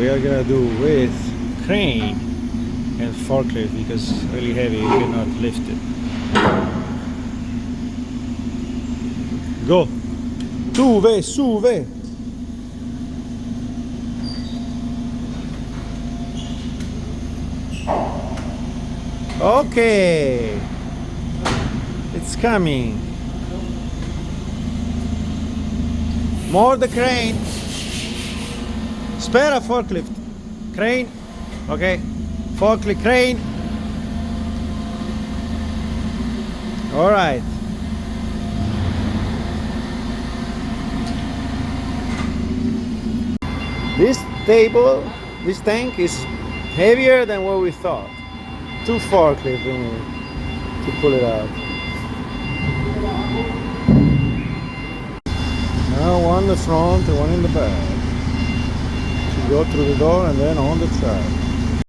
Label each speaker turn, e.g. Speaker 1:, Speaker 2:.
Speaker 1: We are gonna do with crane and forklift because it's really heavy, you cannot lift it. Go! Suve, suve! Okay! It's coming! More the crane! Spare a forklift! Crane! Okay, forklift crane! Alright. This table, this tank is heavier than what we thought. 2 forklifts we need to pull it out. Now one in the front and one in the back. To go through the door and then on the track.